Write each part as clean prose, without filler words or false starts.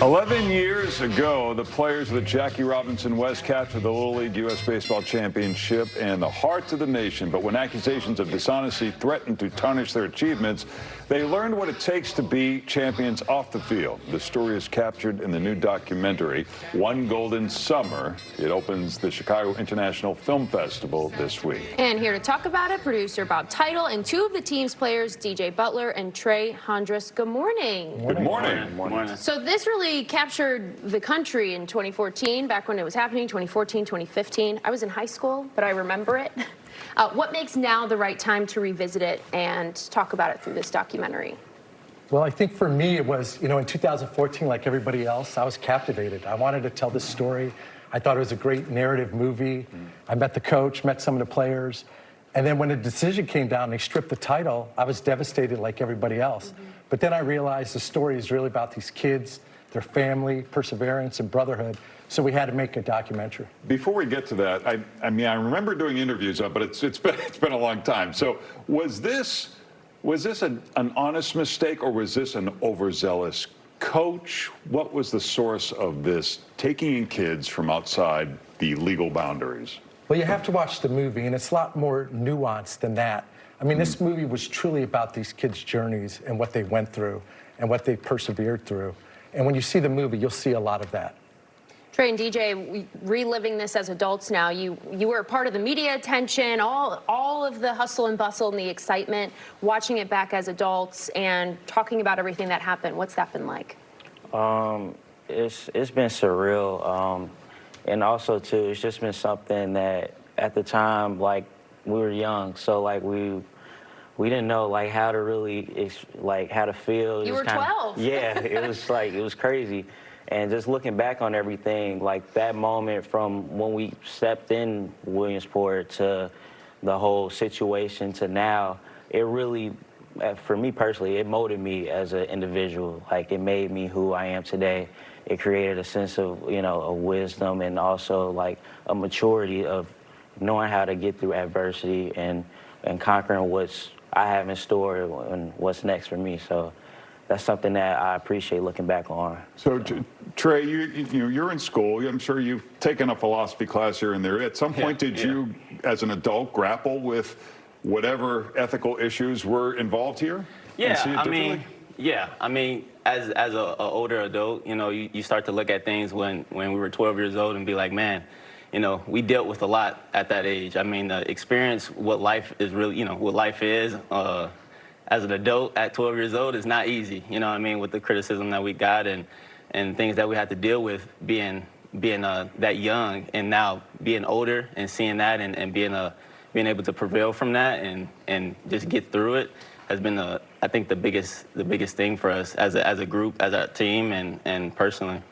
11 years ago, the players of the Jackie Robinson West captured the Little League U.S. Baseball Championship and the hearts of the nation. But when accusations of dishonesty threatened to tarnish their achievements, they learned what it takes to be champions off the field. The story is captured in the new documentary, One Golden Summer. It opens the Chicago International Film Festival this week. And here to talk about it, producer Bob Teitel and two of the team's players, DJ Butler and Tré Hondras. Good morning. Good morning. Good morning. So this really captured the country in 2014, back when it was happening, 2014, 2015. I was in high school, but I remember it. What makes now the right time to revisit it and talk about it through this documentary? Well, I think for me it was, in 2014, like everybody else, I was captivated. I wanted to tell this story. I thought it was a great narrative movie. I met the coach, met some of the players. And then when the decision came down and they stripped the title, I was devastated like everybody else. But then I realized the story is really about these kids, their family, perseverance, and brotherhood. So we had to make a documentary. Before we get to that, I mean, I remember doing interviews on, but it's been a long time. So was this an honest mistake, or was this an overzealous coach? What was the source of this taking in kids from outside the legal boundaries? Well, you have to watch the movie, and it's a lot more nuanced than that. I mean, this movie was truly about these kids' journeys and what they went through and what they persevered through. And when you see the movie, you'll see a lot of that. Tré and DJ, reliving this as adults now, you were a part of the media attention, all of the hustle and bustle and the excitement, watching it back as adults and talking about everything that happened. What's that been like? It's been surreal. And also, too, it's just been something that at the time, like, we were young, so, like, we didn't know, like, how to really, like, how to feel. You were 12. Yeah, it was, like, it was crazy. And just looking back on everything, like, that moment from when we stepped in Williamsport to the whole situation to now, it really, for me personally, it molded me as an individual. Like, it made me who I am today. It created a sense of, a wisdom and also, like, a maturity of knowing how to get through adversity and conquering what's I have in store and what's next for me. So that's something that I appreciate looking back on. So, Tré, you're in school. I'm sure you've taken a philosophy class here and there. At some point, did you, as an adult, grapple with whatever ethical issues were involved here? Yeah, I mean, as an older adult, you start to look at things when we were 12 years old and be like, man, we dealt with a lot at that age. I mean, the experience, what life is really, what life is as an adult at 12 years old is not easy. With the criticism that we got and things that we had to deal with being that young, and now being older and seeing that and being able to prevail from that and just get through it has been I think the biggest thing for us as a group, as a team, and personally.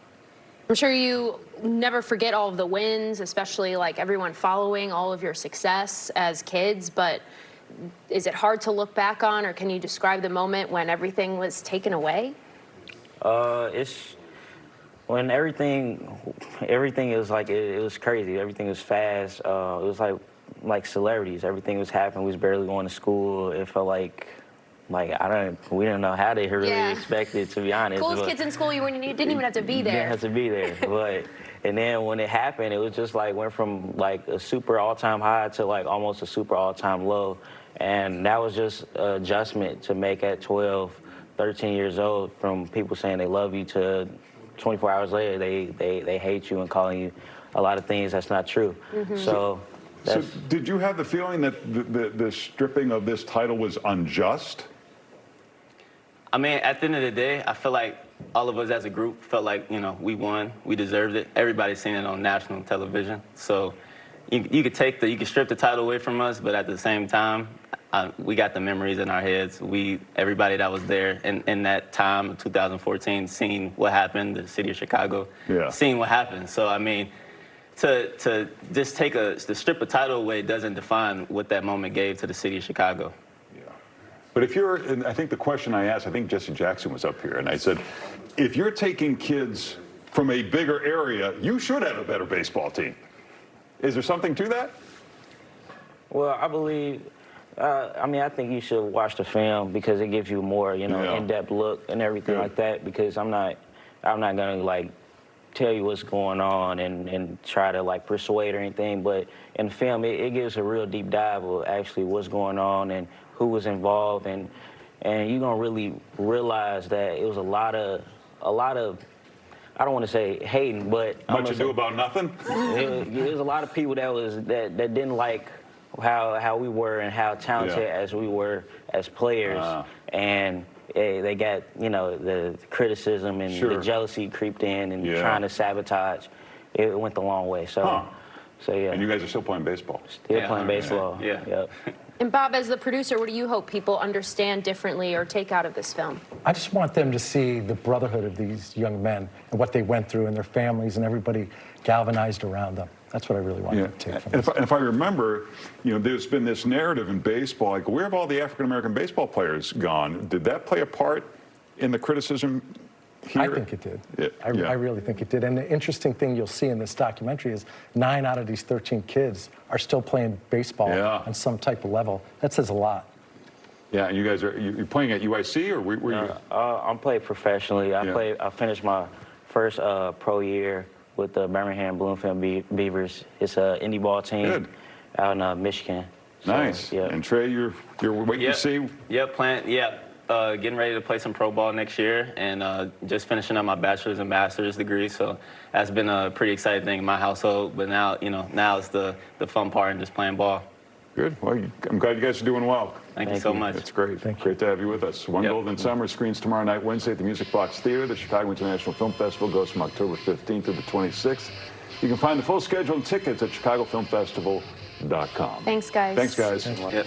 I'm sure you never forget all of the wins, especially like everyone following all of your success as kids, but is it hard to look back on, or can you describe the moment when everything was taken away? It's when everything is like, it was crazy. Everything was fast. It was like celebrities. Everything was happening. We was barely going to school. It felt like we didn't know how they really expected, to be honest. Coolest kids in school, you didn't even have to be there. You didn't have to be there, and then when it happened, it was just like went from like a super all-time high to like almost a super all-time low, and that was just an adjustment to make at 12, 13 years old, from people saying they love you to 24 hours later they hate you and calling you a lot of things that's not true. So did you have the feeling that the stripping of this title was unjust? I mean, at the end of the day, I feel like all of us as a group felt like, we won, we deserved it. Everybody's seen it on national television. So you could strip the title away from us, but at the same time, we got the memories in our heads. Everybody that was there in that time of 2014, seeing what happened, the city of Chicago, seeing what happened. So, I mean, to just to strip a title away doesn't define what that moment gave to the city of Chicago. But and I think the question I asked, I think Jesse Jackson was up here, and I said, if you're taking kids from a bigger area, you should have a better baseball team. Is there something to that? Well, I believe, I think you should watch the film because it gives you more, in-depth look and everything like that, because I'm not I'm not gonna like tell you what's going on and try to like persuade or anything, but in the film it gives a real deep dive of actually what's going on and who was involved, and you're gonna really realize that it was a lot of I don't want to say hating, but Much ado about nothing. There's a lot of people that didn't like how we were and how talented as we were as players, and they got, you know, the criticism and the jealousy creeped in and trying to sabotage. It went the long way. So, so yeah. And you guys are still playing baseball. Still playing baseball. Yeah. Yep. And Bob, as the producer, what do you hope people understand differently or take out of this film? I just want them to see the brotherhood of these young men and what they went through and their families and everybody galvanized around them. That's what I really want them to take from and this. if I remember, you know, there's been this narrative in baseball, like, where have all the African-American baseball players gone? Did that play a part in the criticism here? I think it did. Yeah. I really think it did. And the interesting thing you'll see in this documentary is 9 out of these 13 kids are still playing baseball on some type of level. That says a lot. Yeah, and you guys are you're playing at UIC, or were you? I'm playing professionally. I finished my first pro year with the Birmingham Bloomfield Beavers. It's an indie ball team out in Michigan. So, nice. And Tré, you're waiting to see? Getting ready to play some pro ball next year, and just finishing up my bachelor's and master's degree. So that's been a pretty exciting thing in my household. But now, you know, now it's the fun part and just playing ball. Good. Well, I'm glad you guys are doing well. Thank you so much. It's great. Great to have you with us. One Golden Summer screens tomorrow night, Wednesday at the Music Box Theater. The Chicago International Film Festival goes from October 15th to the 26th. You can find the full schedule and tickets at chicagofilmfestival.com. Thanks, guys. Thanks, guys. Yep.